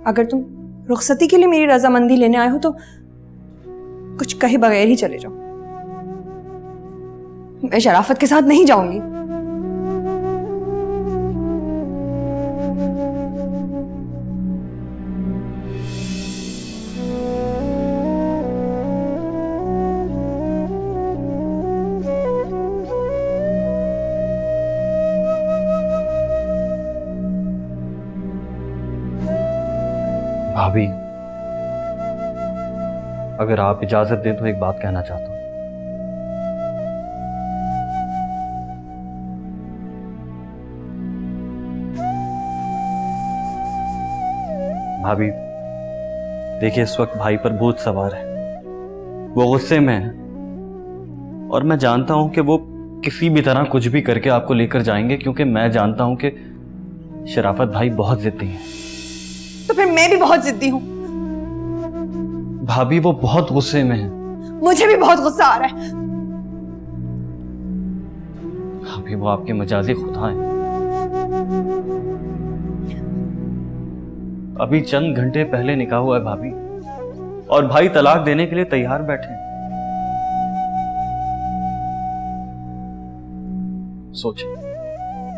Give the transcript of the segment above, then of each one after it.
अगर तुम रुखसती के लिए मेरी रजामंदी लेने आए हो तो कुछ कहे बगैर ही चले जाओ। मैं शराफत के साथ नहीं जाऊंगी। भाभी, अगर आप इजाजत दें तो एक बात कहना चाहता हूं। भाभी देखिए, इस वक्त भाई पर बोझ सवार है, वो गुस्से में है और मैं जानता हूं कि वो किसी भी तरह कुछ भी करके आपको लेकर जाएंगे, क्योंकि मैं जानता हूं कि शराफत भाई बहुत जिद्दी हैं। तो फिर मैं भी बहुत जिद्दी हूं। भाभी वो बहुत गुस्से में है। मुझे भी बहुत गुस्सा आ रहा है। भाभी वो आपके मजाजी खुदा हैं। अभी चंद घंटे पहले निकाह हुआ है भाभी, और भाई तलाक देने के लिए तैयार बैठे हैं।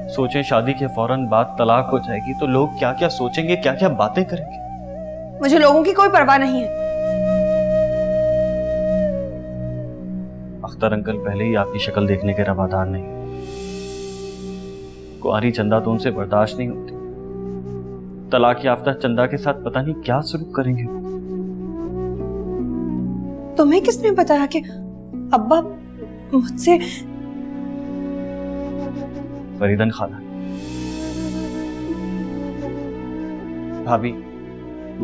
सोचें शादी के फौरन बाद तलाक हो जाएगी तो लोग क्या क्या सोचेंगे, क्या क्या बातें करेंगे। मुझे लोगों की कोई परवाह नहीं है। अख्तर अंकल पहले ही आपकी शक्ल देखने के रवादार नहीं। कुंवारी चंदा तो उनसे बर्दाश्त नहीं होती। तलाक याफ्ता चंदा के साथ पता नहीं क्या सलूक करेंगे। तुम्हें किसने बताया कि अब्बा मुझसे? फरीदन खाला। भाभी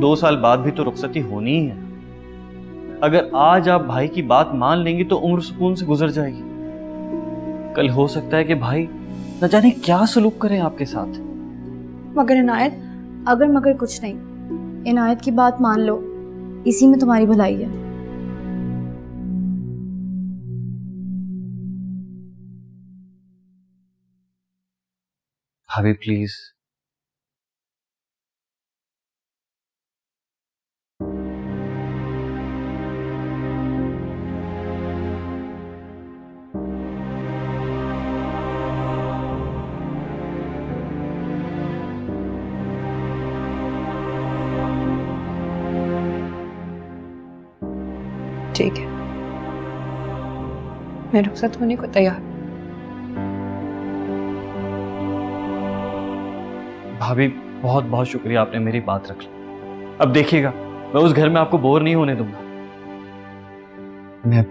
2 साल बाद भी तो रुखसती होनी ही है। अगर आज आप भाई की बात मान लेंगी तो उम्र सुकून से गुजर जाएगी। कल हो सकता है कि भाई न जाने क्या सलूक करें आपके साथ। मगर इनायत, अगर मगर कुछ नहीं, इनायत की बात मान लो, इसी में तुम्हारी भलाई है। भाभी प्लीज। ठीक है, मैं रुखसत होने को तैयार। भाभी बहुत बहुत शुक्रिया, आपने मेरी बात रख ली। अब देखिएगा, मैं उस घर में आपको बोर नहीं होने दूंगा। मैं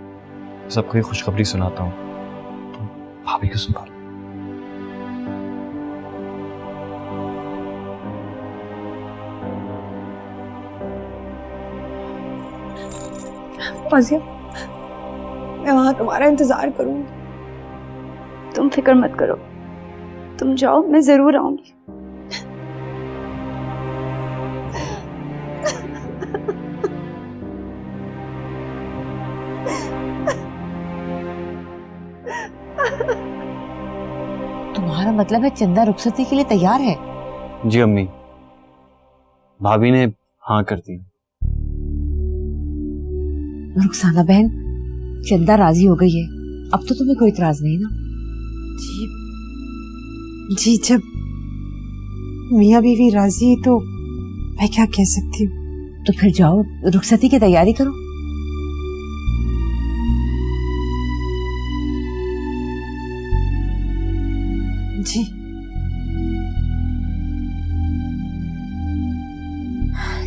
सबको ये खुशखबरी सुनाता हूँ, तो भाभी को संभालो। फौजिया, मैं वहां तुम्हारा इंतजार करूंगी। तुम फिक्र मत करो, तुम जाओ, मैं जरूर आऊंगी। तुम्हारा मतलब है चंदा रुखसती के लिए तैयार है? जी अम्मी, भाभी ने हाँ कर दी। रुखसाना बहन, चंदा राजी हो गई है, अब तो तुम्हें कोई इतराज नहीं ना? जी जी, जब मियाँ बीवी राजी है तो मैं क्या कह सकती हूँ। तो फिर जाओ, रुखसती की तैयारी करो। जी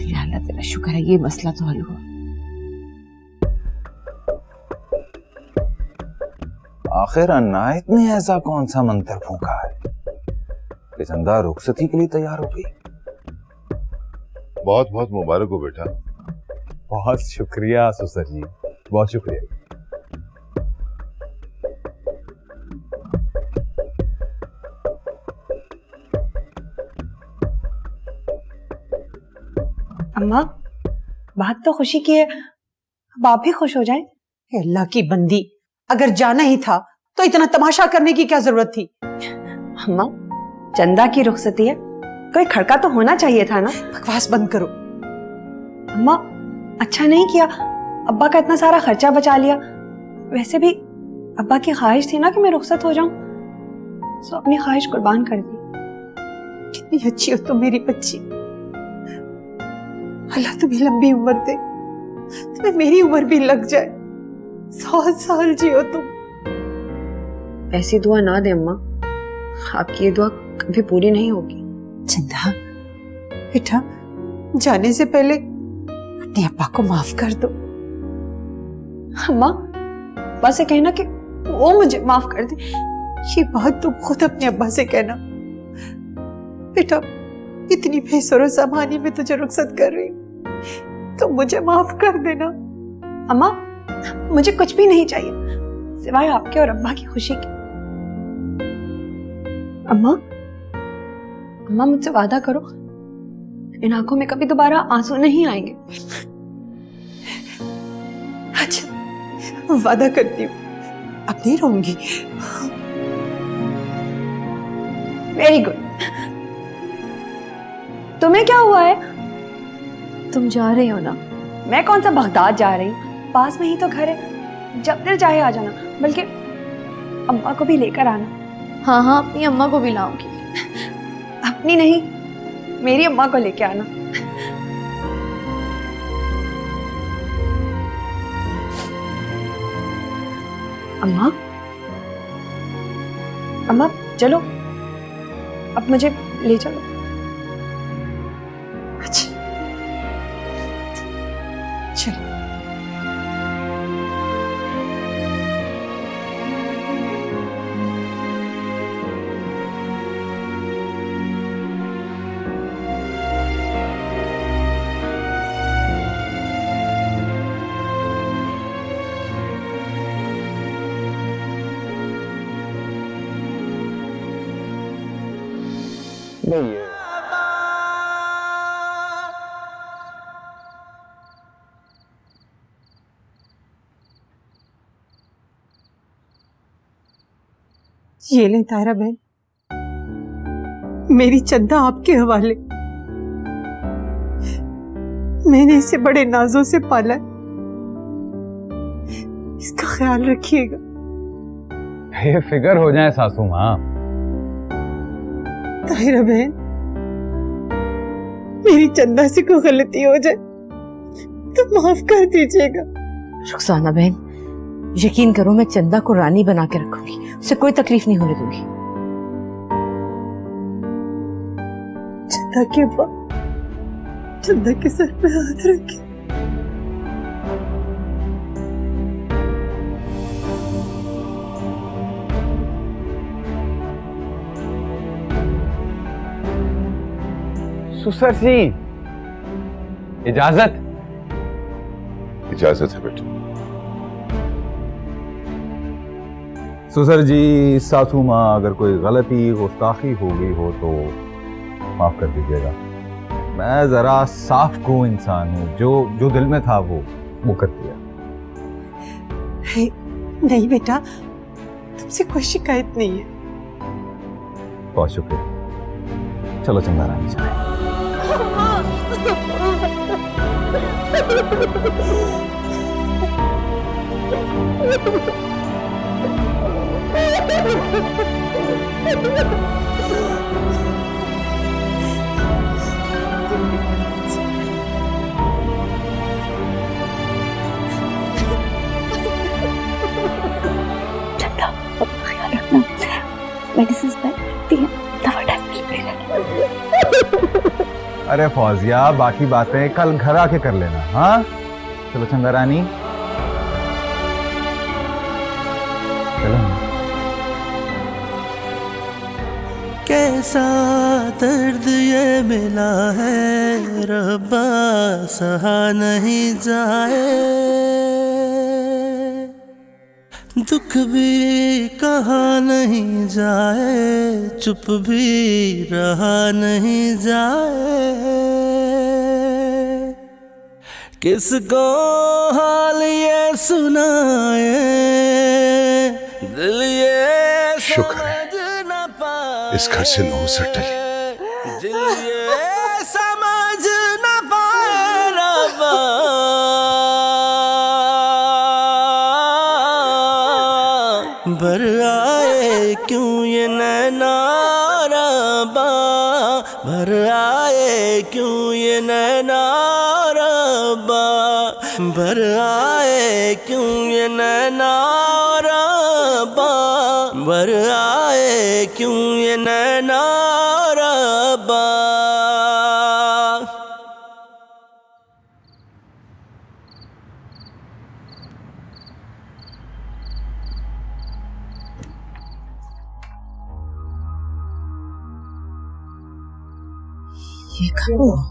या अल्लाह तेरा शुक्र है, ये मसला तो हल हुआ। आखिर अनायत ने ऐसा कौन सा मंत्र फूंका है कि चंदा रुखसती के लिए तैयार हो गई? बहुत बहुत मुबारक हो बेटा। बहुत शुक्रिया सुसर जी, बहुत शुक्रिया। अम्मा, बात तो खुशी की है, अब आप भी खुश हो जाएं। अल्लाह की बंदी, अगर जाना ही था तो इतना तमाशा करने की क्या जरूरत थी? अम्मा, चंदा की रुखसती है, कोई खड़का तो होना चाहिए था ना। बकवास बंद करो। अम्मा, अच्छा नहीं किया, अब्बा का इतना सारा खर्चा बचा लिया। वैसे भी अब्बा की ख्वाहिश थी ना कि मैं रुखसत हो जाऊं, तो अपनी ख्वाहिश कुर्बान कर दी। कितनी अच्छी हो तुम मेरी बच्ची। अल्लाह तुम्हें लंबी उम्र दे, तुम्हें मेरी उम्र भी लग जाए, 100 साल जियो तुम। ऐसी दुआ ना दे अम्मा, आपकी ये दुआ कभी पूरी नहीं होगी। चंदा बेटा, जाने से पहले अपने अब्बा को माफ कर दो। अम्मा, बस ये कहना कि वो मुझे माफ कर दे। ये बात तुम खुद अपने अब्बा से कहना। बेटा, इतनी बेसुरो सामानी में तुझे रुखसत कर रही हूं, तो मुझे माफ कर देना। अम्मा, मुझे कुछ भी नहीं चाहिए सिवाय आपके और अब्बा की खुशी के। अम्मा, अम्मा मुझसे वादा करो, इन आंखों में कभी दोबारा आंसू नहीं आएंगे। अच्छा, वादा करती हूँ, अब नहीं रहूंगी। Very good. तुम्हें क्या हुआ है? तुम जा रही हो ना? मैं कौन सा बगदाद जा रही हूँ, पास में ही तो घर है, जब दिल चाहे आ जाना। बल्कि अम्मा को भी लेकर आना। हाँ हाँ, अपनी अम्मा को भी लाऊंगी। अपनी नहीं, मेरी अम्मा को लेके आना। अम्मा, अम्मा चलो, अब मुझे ले चलो। अच्छा चलो। ये ले तारा बहन, मेरी चंदा आपके हवाले। मैंने इसे बड़े नाजों से पाला है, इसका ख्याल रखिएगा। ये फिक्र हो जाए सासू माँ। ताहिरा बहन, मेरी चंदा से कोई गलती हो जाए तो माफ कर दीजिएगा। रुखसाना बहन, यकीन करो मैं चंदा को रानी बना के रखूंगी, उसे कोई तकलीफ नहीं होने दूंगी। चंदा के अब्बा, चंदा के सर पे हाथ रखे। सुसर जी, इजाजत। इजाजत है बेटा। सुसर जी, सासू माँ, अगर कोई गलती गुस्ताखी हो गई हो तो माफ कर दीजिएगा। मैं जरा साफ को इंसान हूँ, जो दिल में था वो कर दिया। नहीं बेटा, तुमसे कोई शिकायत नहीं है। बहुत शुक्रिया। चलो चंदा रानी जाए। चंदा, अपना ख्याल रखना, मेडिसिन रखती है, दवा टाइम की लेना। अरे फौजिया, बाकी बातें कल घर आके कर लेना। हाँ चलो चंदा रानी, चलो। कैसा दर्द ये मिला है रब्बा, सहा नहीं जाए। दुख भी कहा नहीं जाए, चुप भी रहा नहीं जाए। किसको हाल ये सुनाए, दिल ये शुक्र है समझ न पाए, इस घर से नौसर टली। दिल ये समझ न पाए रब्बा, भर आए क्यों ये नैना रब्बा, भर आए क्यों ये नैना रब्बा, भर आए क्यों ये नैना रब्बा, भर आए क्यों ये नैना रब्बा। ये कब हुआ?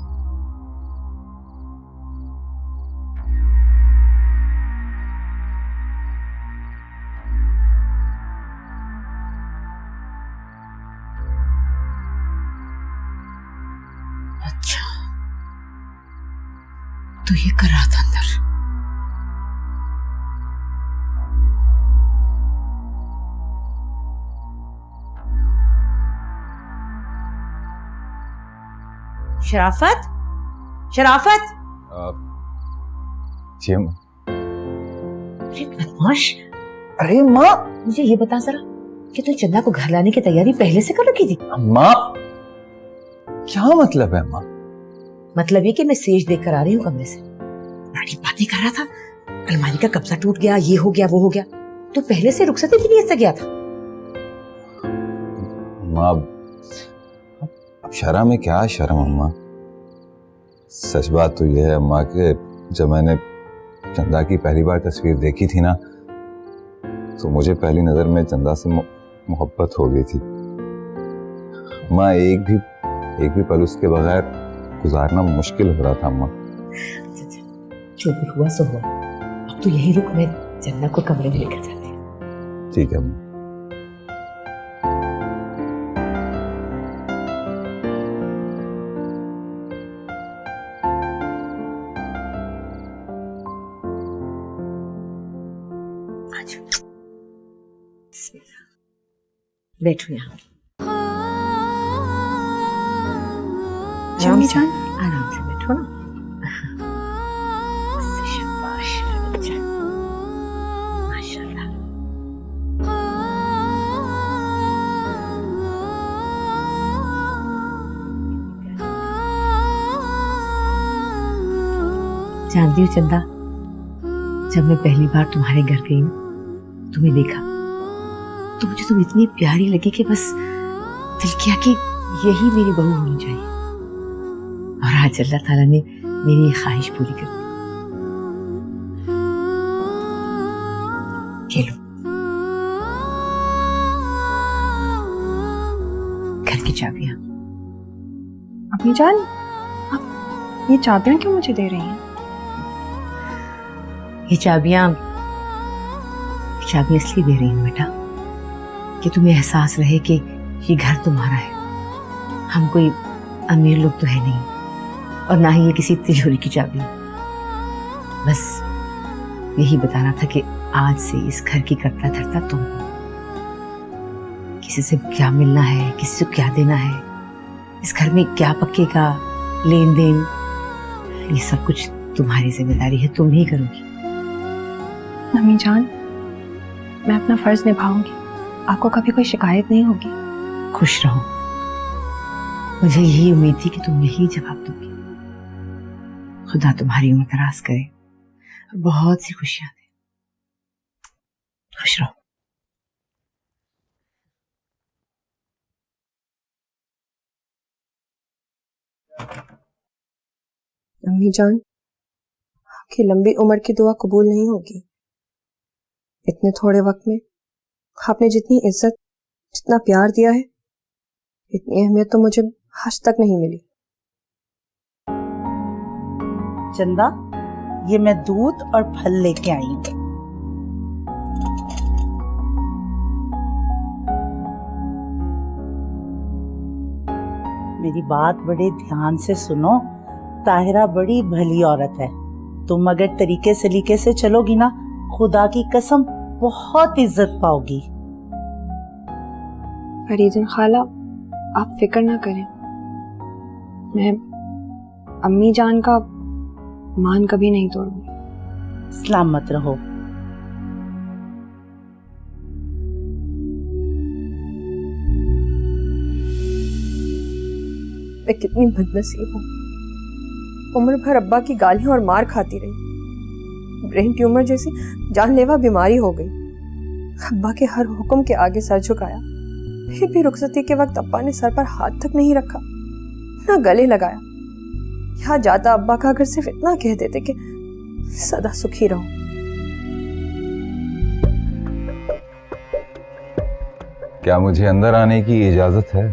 अच्छा, तो ये कर रहा था अंदर। शराफत, शराफत, जी अम्मा। अरे बदमाश, अरे माँ, मुझे ये बता जरा कि तू चंदा को घर लाने की तैयारी पहले से कर रखी थी? अम्मा क्या मतलब है अम्मा? मतलब ये कि मैं सेज देख कर आ रही हूँ कमरे से, बड़ी बातें कर रहा था, अलमारी का कब्जा टूट गया, ये हो गया वो हो गया, तो पहले से रुखसती की नीयत से गया था। अम्मा अब शर्म है क्या शर्म अम्मा? सच बात तो यह है अम्मा कि जब मैंने चंदा की पहली बार तस्वीर देखी थी ना, तो मुझे पहली नजर में चंदा से मोहब्बत हो गई थी। अम्मा एक भी पल उसके बगैर गुजारना मुश्किल हो रहा था अम्मा। जो भी हुआ सो हुआ, अब तो यही रुक, मैं चंदा को कमरे में लेकर जाती हूँ। ठीक है अम्मा। बैठो यहाँ, जम्मी जान, आराम से बैठो ना। शाबाश बच्चा, माशाल्लाह। जानती हो चंदा, जब मैं पहली बार तुम्हारे घर गई ना, तुम्हें देखा तो मुझे तुम इतनी प्यारी लगी कि बस दिल किया कि यही मेरी बहू होनी चाहिए। और आज अल्लाह ताला ने मेरी ये ख्वाहिश पूरी कर दी। खेलो, घर की चाबियां। अम्मी जान, आप ये चाबियां क्यों मुझे दे रही हैं? ये चाबियां इसलिए दे रही हूँ बेटा कि तुम्हें एहसास रहे कि ये घर तुम्हारा है। हम कोई अमीर लोग तो है नहीं, और ना ही ये किसी तिजोरी की चाबी। बस यही बताना था कि आज से इस घर की कर्ता धर्ता तुम हो। किसी से क्या मिलना है, किसी से क्या देना है, इस घर में क्या पकेगा, लेन देन, ये सब कुछ तुम्हारी जिम्मेदारी है, तुम ही करोगी। अम्मी जान, मैं अपना फर्ज निभाऊंगी, आपको कभी कोई शिकायत नहीं होगी। खुश रहो, मुझे यही उम्मीद थी कि तुम यही जवाब दोगी। खुदा तुम्हारी उम्र दराज करे और बहुत सी खुशियां दे। खुश रहो। अम्मी जान, आपकी लंबी उम्र की दुआ कबूल नहीं होगी। इतने थोड़े वक्त में आपने जितनी इज्जत, जितना प्यार दिया है, इतनी अहमियत तो मुझे आज तक नहीं मिली। चंदा, ये मैं दूध और फल लेके आई हूँ। मेरी बात बड़े ध्यान से सुनो। ताहिरा बड़ी भली औरत है, तुम अगर तरीके सलीके से चलोगी ना, खुदा की कसम बहुत इज्जत पाओगी। फरीदन खाला, आप फिक्र ना करें, मैं अम्मी जान का मान कभी नहीं तोड़ूंगी। सलामत रहो। मैं कितनी बदनसीब हूँ, उम्र भर अब्बा की गालियां और मार खाती रही, ब्रेन ट्यूमर जैसी जानलेवा बीमारी हो गई। अब्बा के हर हुक्म के आगे सर झुकाया, फिर भी रुखसती के वक्त अब्बा ने सर पर हाथ तक नहीं रखा, ना गले लगाया। यहाँ जाता अब्बा का अगर सिर्फ इतना कह देते कि सदा सुखी रहो। क्या मुझे अंदर आने की इजाजत है?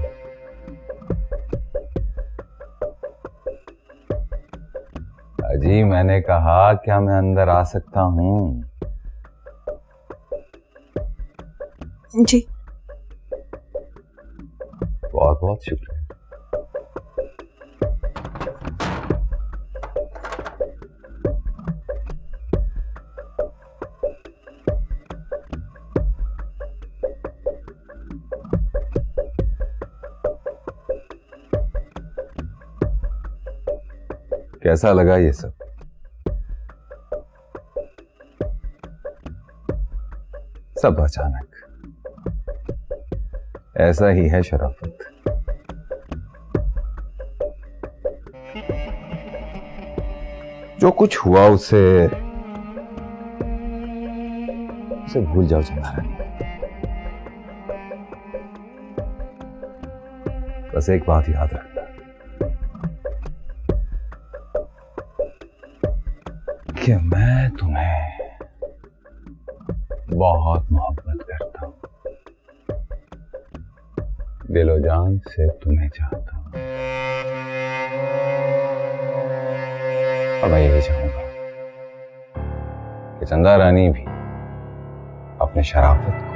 अजी, मैंने कहा क्या मैं अंदर आ सकता हूँ? जी। बहुत बहुत शुक्रिया। कैसा लगा ये सब? सब अचानक। ऐसा ही है शराफत। जो कुछ हुआ उसे भूल जाओ चंदारानी। बस एक बात याद रखना कि मैं तुम्हें बहुत मोहब्बत करता हूं, दिलो जान से तुम्हें चाहता हूं। और मैं यही चाहूंगा कि चंदारानी भी अपने शराफत को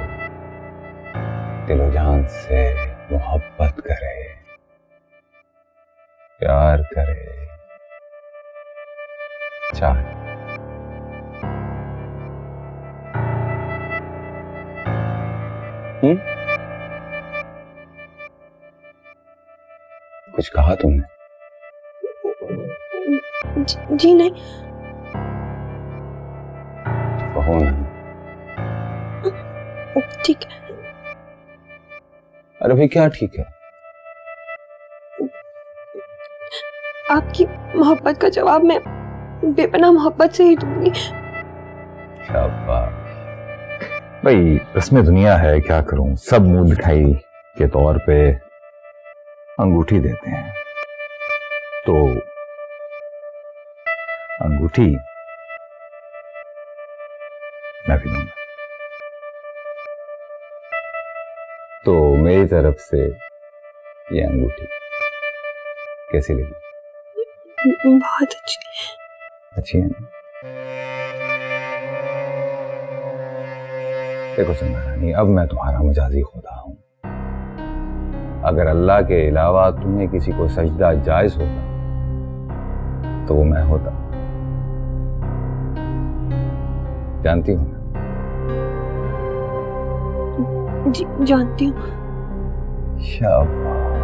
दिलो जान से मोहब्बत करे, प्यार करे, चाहे। कुछ कहा तुमने? जी नहीं। कहो ना। ठीक है। अरे भाई, क्या ठीक है? आपकी मोहब्बत का जवाब मैं बेपनाह मोहब्बत से ही दूंगी। शाबाश भाई, रस्म दुनिया है, क्या करूं। सब मुंह दिखाई के तौर पे अंगूठी देते हैं, तो अंगूठी मैं भी दूंगा। तो मेरी तरफ से ये अंगूठी कैसी लगी? बहुत अच्छी। अच्छी है ना? देखो चंदारानी, अब मैं तुम्हारा मजाजी खुदा हूं। अगर अल्लाह के अलावा तुम्हें किसी को सजदा जायज होता तो वो मैं होता। जानती हो ना? जी जानती हूँ। शाबाश।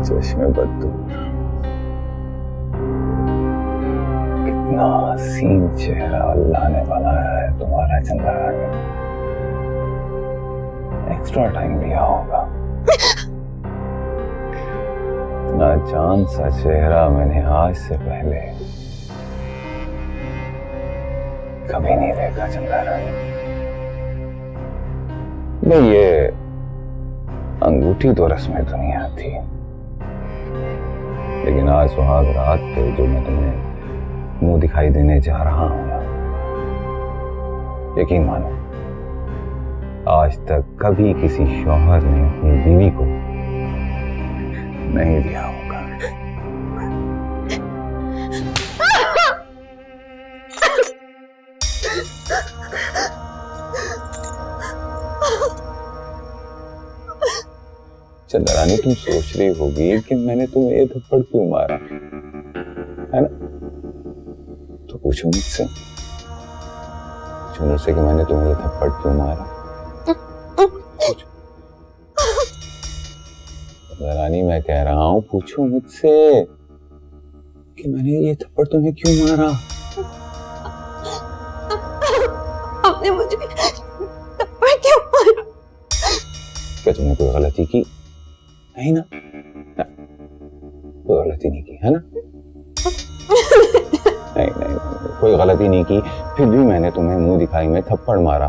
चश्मे बदूर, कितना हसीन चेहरा अल्लाह ने बनाया है तुम्हारा चंदारानी। एक्स्ट्रा टाइम लिया होगा। इतना चांद सा चेहरा मैंने आज से पहले कभी नहीं देखा चंदारानी। नहीं, ये अंगूठी तो रस्म दुनिया थी, लेकिन आज सुहाग रात पे जो मैं तुम्हें मुंह दिखाई देने जा रहा हूं ना, यकीन मानो आज तक कभी किसी शौहर ने अपनी बीवी को नहीं दिया होगा। चंद्रानी तुम सोच रही होगी कि मैंने तुम्हें ये थप्पड़ क्यों मारा, है ना? तो पूछो मुझसे कि मैंने तुम्हें ये थप्पड़ क्यों मारा। चंद्रानी मैं कह रहा हूं, पूछो मुझसे कि मैंने ये थप्पड़ तुम्हें क्यों मारा। आपने मुझे थप्पड़ क्यों मारा? क्या तुमने कोई गलती की? नहीं ना, कोई गलती नहीं की, है ना? नहीं, कोई गलती नहीं की, फिर भी मैंने तुम्हें मुंह दिखाई में थप्पड़ मारा।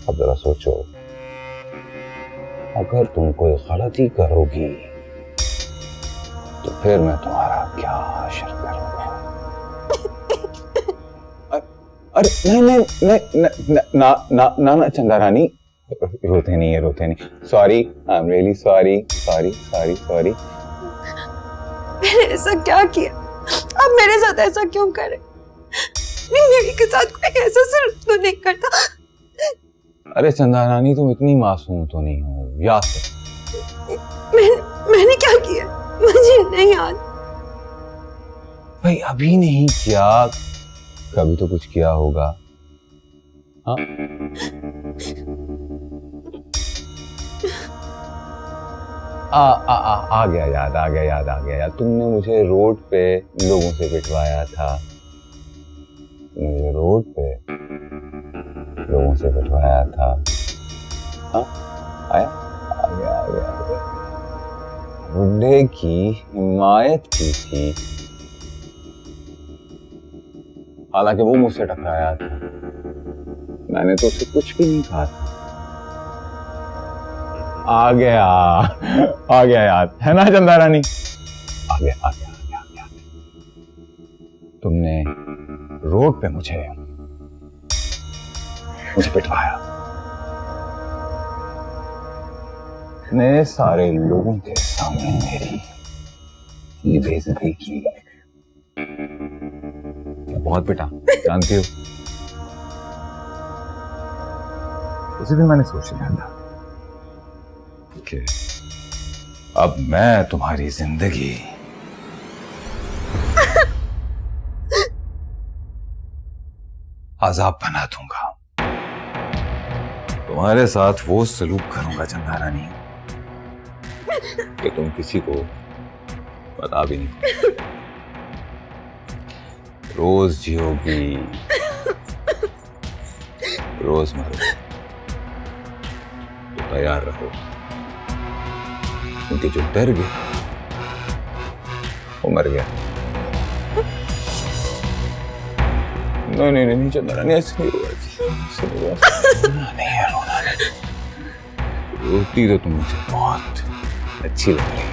अब जरा सोचो, अगर तुम कोई गलती करोगी तो फिर मैं तुम्हारा क्या हाशर करूंगा। अरे नहीं, ना चंद्रानी, रोते नहीं। Sorry, I am really sorry. मैंने ऐसा क्या किया? आप मेरे साथ ऐसा क्यों कर रहे? जिंदगी के साथ कोई ऐसा सलूक तो नहीं करता। अरे चंद्रानी, तुम इतनी मासूम तो नहीं हो, याद करो। मैंने क्या किया? मुझे नहीं याद। भाई अभी नहीं किया, कभी तो कुछ किया होगा। हाँ, आ गया याद। तुमने मुझे रोड पे लोगों से पिटवाया था। हाँ, आ गया। बुड्ढे की हिमायत की थी, हालांकि वो मुझसे टकराया था, मैंने तो उसे कुछ भी नहीं कहा था। आ गया याद, है ना चंद्रानी? आ गया। तुमने रोड पे मुझे पिटवाया, इतने सारे लोगों के सामने मेरी ये बेइज्जती की। बहुत पिटा, जानती हो। उसी दिन मैंने सोच लिया था कि अब मैं तुम्हारी जिंदगी अजाब बना दूंगा। तुम्हारे साथ वो सलूक करूंगा चंद्रानी कि तुम किसी को पता भी नहीं। रोज जियोगी, रोज मरोगी, तो तैयार रहो, क्योंकि जो डर गया वो मर गया। नहीं चंद्रानी, ऐसे नहीं होगा। नहीं है, रोना नहीं। रोती तो तुम मुझे बहुत अच्छी लग रही है।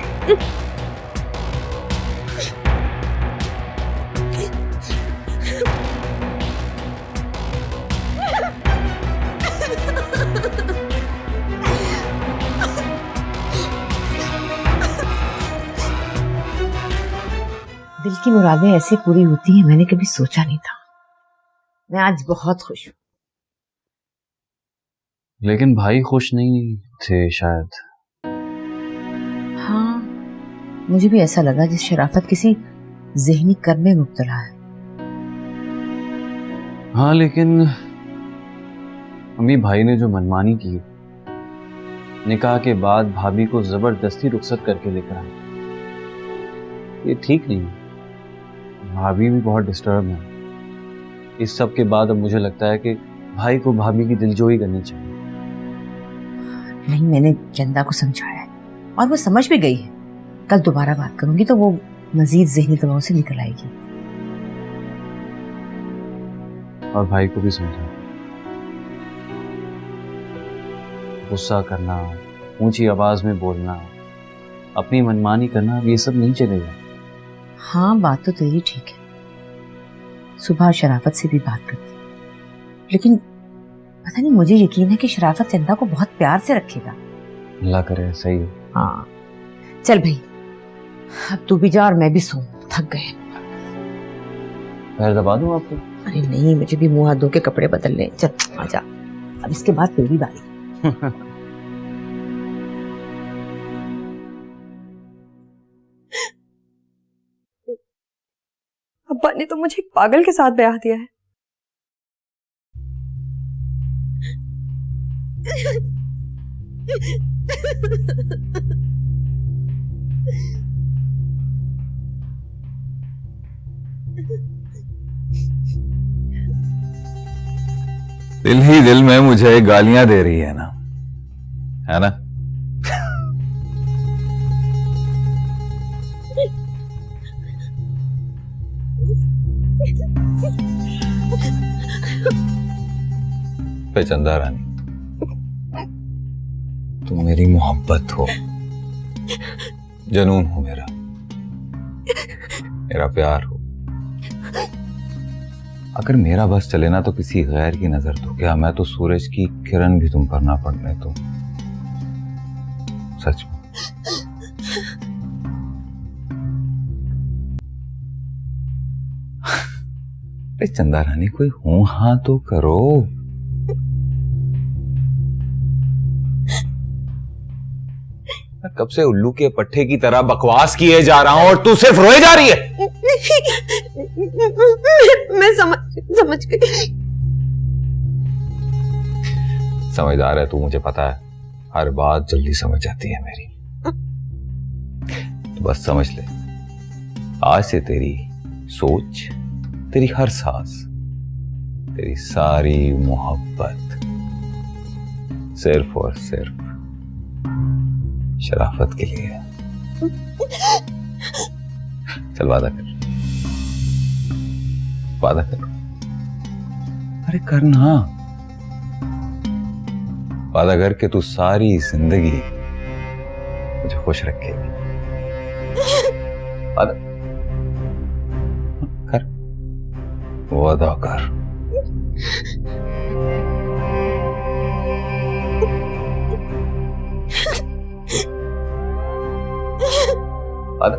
दिल की मुरादें ऐसे पूरी होती हैं, मैंने कभी सोचा नहीं था। मैं आज बहुत खुश हूँ। लेकिन भाई खुश नहीं थे शायद। हाँ, मुझे भी ऐसा लगा जिस शराफत किसी ज़हनी कर्म में मुब्तला है। हाँ, लेकिन अम्मी भाई ने जो मनमानी की, निकाह के बाद भाभी को जबरदस्ती रुखसत करके लेकर आए, ये ठीक नहीं। भाभी भी बहुत डिस्टर्ब है। इस सब के बाद अब मुझे लगता है कि भाई को भाभी की दिलजोई करनी चाहिए। नहीं, मैंने चंदा को समझाया है और वो समझ भी गई है। कल दोबारा बात करूंगी तो वो मजीद ज़हनी दबाव से निकल आएगी। और भाई को भी समझा, गुस्सा करना, ऊंची आवाज में बोलना, अपनी मनमानी करना, ये सब नहीं चलेगा। हाँ, बात तो तेरी ठीक है। सुबह शराफत से भी बात करती, लेकिन पता नहीं, मुझे यकीन है कि शराफत चंदा को बहुत प्यार से रखेगा। अल्लाह करे, सही है। हाँ, चल भाई, अब तू भी जा और मैं भी सो, थक गए। पैर दबा दूं आपको? अरे नहीं, मुझे भी मुंह हाथ धो के कपड़े बदल ले। चल आजा, अब इसके बाद तेरी बारी। भगवान ने तो मुझे एक पागल के साथ ब्याह दिया है। दिल ही दिल में मुझे गालियां दे रही है ना, है ना? पे चंदा रानी, तुम मेरी मोहब्बत हो, जनून हो मेरा प्यार हो। अगर मेरा बस चले ना तो किसी गैर की नजर तो क्या, मैं तो सूरज की किरण भी तुम पर ना पड़ने तो, सच में। अरे चंदा रानी, कोई हूं हां तो करो। मैं कब से उल्लू के पट्टे की तरह बकवास किए जा रहा हूं और तू सिर्फ रोए जा रही है। मैं समझ गई। समझदार है तू, मुझे पता है। हर बात जल्दी समझ जाती है मेरी। तो बस समझ ले, आज से तेरी सोच, तेरी हर सांस, तेरी सारी मोहब्बत सिर्फ और सिर्फ शराफत के लिए है। चल वादा कर, वादा कर। अरे करना, वादा कर कि तू सारी जिंदगी मुझे खुश रखेगी। वादा कर, वादा कर। वादा।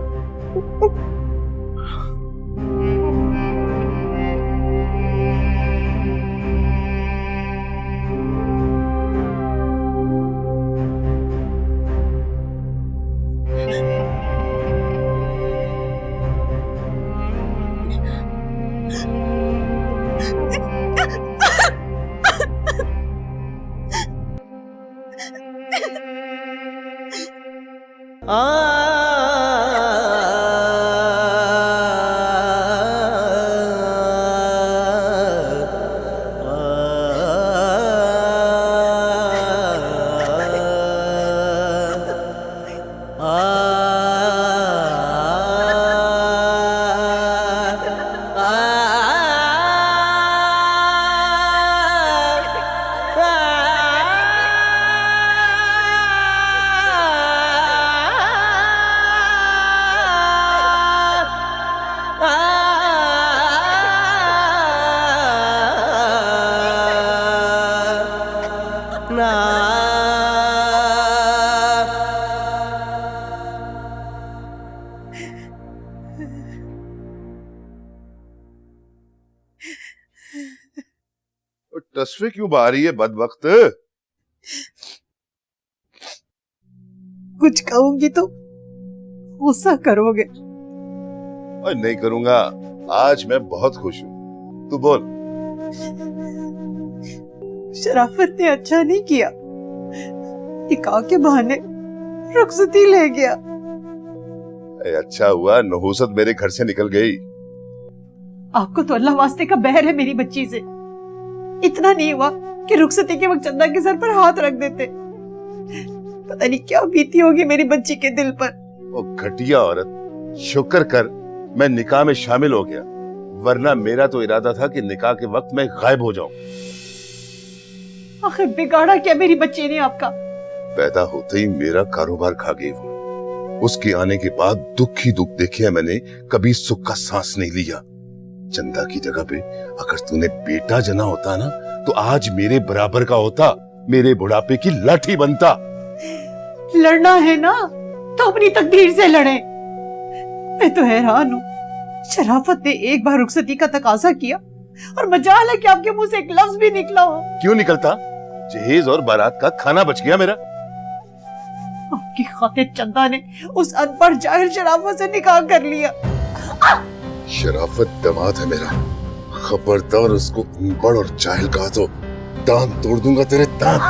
तस्वीर क्यों बहा रही है बदबख्त? कुछ कहूंगी तो गुस्सा करोगे। और नहीं करूंगा, आज मैं बहुत खुश हूं। तू बोल। शराफत ने अच्छा नहीं किया, निकाह के बहाने रुखसती ले गया। अच्छा हुआ नहुसत मेरे घर से निकल गई। आपको तो अल्लाह वास्ते का बहर है मेरी बच्ची से। इतना नहीं हुआ कि रुखसती के वक्त चंदा के सर पर हाथ रख देते। पता नहीं क्या बीती होगी मेरी बच्ची के दिल पर। ओ घटिया औरत, शुक्र कर मैं निकाह में शामिल हो गया, वरना मेरा तो इरादा था कि निकाह के वक्त मैं गायब हो जाऊं। आखिर बिगाड़ा क्या मेरी बच्ची ने आपका? पैदा होते ही मेरा कारोबार खा गई वो। उसके आने के बाद दुख ही दुख देखे है मैंने, कभी सुख का सांस नहीं लिया। चंदा की जगह पे अगर तूने बेटा जना होता ना तो आज मेरे बराबर का होता, मेरे बुढ़ापे की लाठी बनता। लड़ना है ना तो अपनी तकदीर से लड़े। मैं तो हैरान हूँ, शराफत ने एक बार रुखसती का तकाजा किया और मजाल है कि आपके मुंह से एक लफ्ज भी निकला हो। क्यों निकलता? जहेज और बारात का खाना बच गया मेरा। आपकी खातिर चंदा ने उस अनपढ़ जाहिल शराफत से निकाह कर लिया। शराफत दामाद है मेरा, खबरदार उसको अनपढ़ और जाहिल कहा तो दांत तोड़ दूंगा तेरे दांत।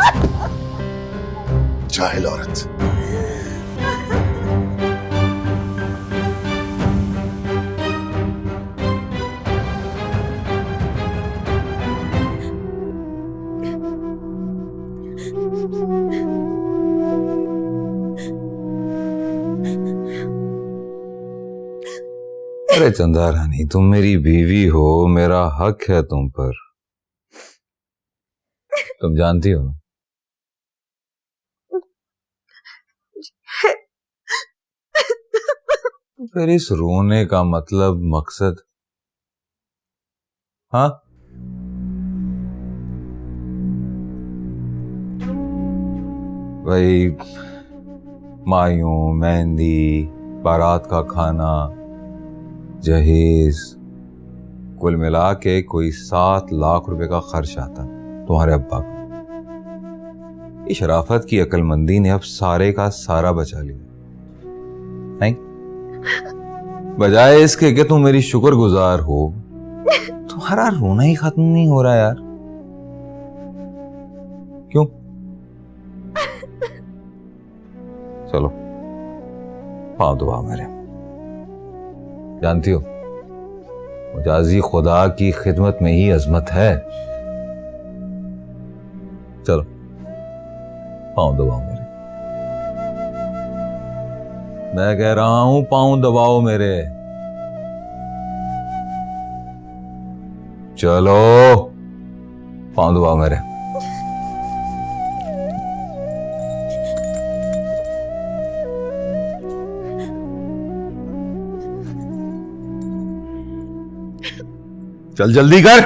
जाहिल औरत। अरे चंदा रानी, तुम मेरी बीवी हो, मेरा हक है तुम पर। तुम जानती हो ना फिर इस रोने का मतलब, मकसद? हाँ, वही मायूं, मेहंदी, बारात का खाना, जहेज, कुल मिला के कोई 7 लाख रुपए का खर्च आता तुम्हारे अब्बा का। इस शराफत की अक्लमंदी ने अब सारे का सारा बचा लिया। नहीं, बजाय इसके कि तुम मेरी शुक्रगुजार हो, तुम्हारा रोना ही खत्म नहीं हो रहा यार। क्यों? चलो पाँव दुआ मेरे। जानती हो, मुजाजी खुदा की खिदमत में ही अजमत है। चलो पाँव दबाओ मेरे। मैं कह रहा हूं पाँव दबाओ मेरे। चलो पाँव दबाओ मेरे। चल जल्दी कर।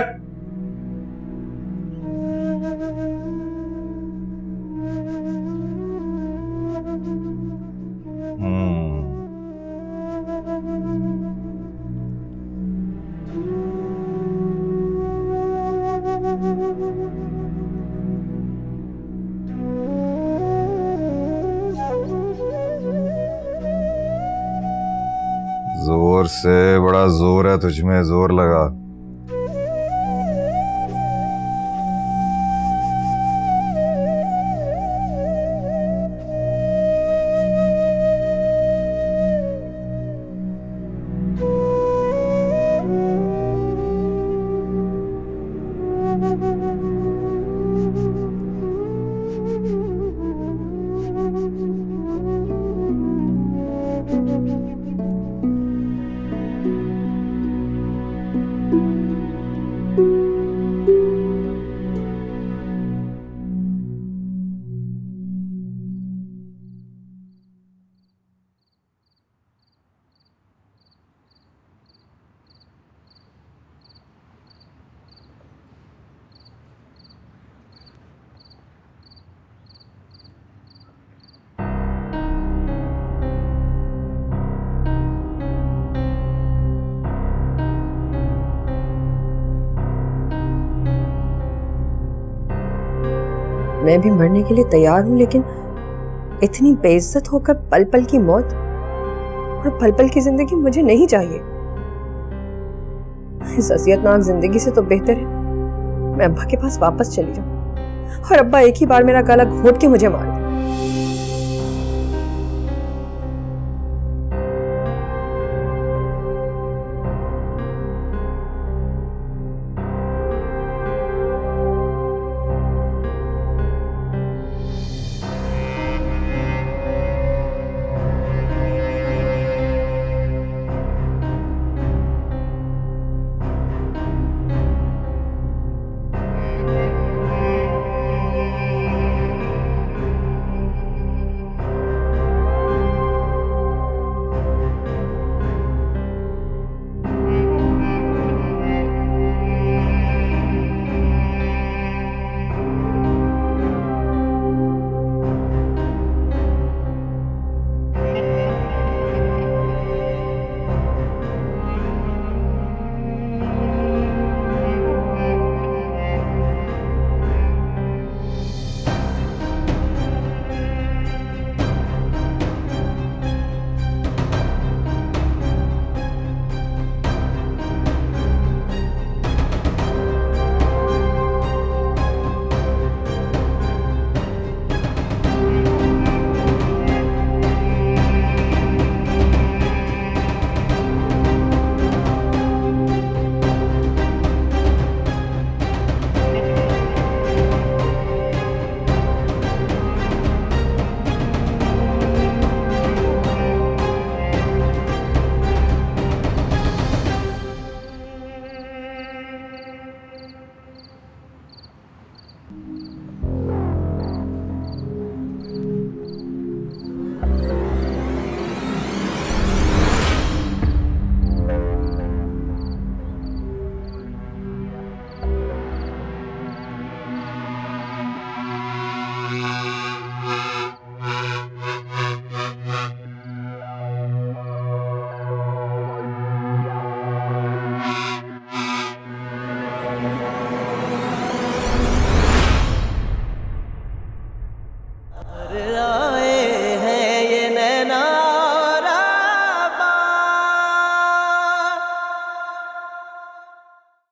जोर से, बड़ा जोर है तुझमें, जोर लगा। मैं भी मरने के लिए तैयार हूं, लेकिन इतनी बेइज्जत होकर पल पल की मौत और पल पल की जिंदगी मुझे नहीं चाहिए। इस असियतनाक जिंदगी से तो बेहतर है मैं अब्बा के पास वापस चली जाऊं और अब्बा एक ही बार मेरा गला घोट के मुझे मार दे।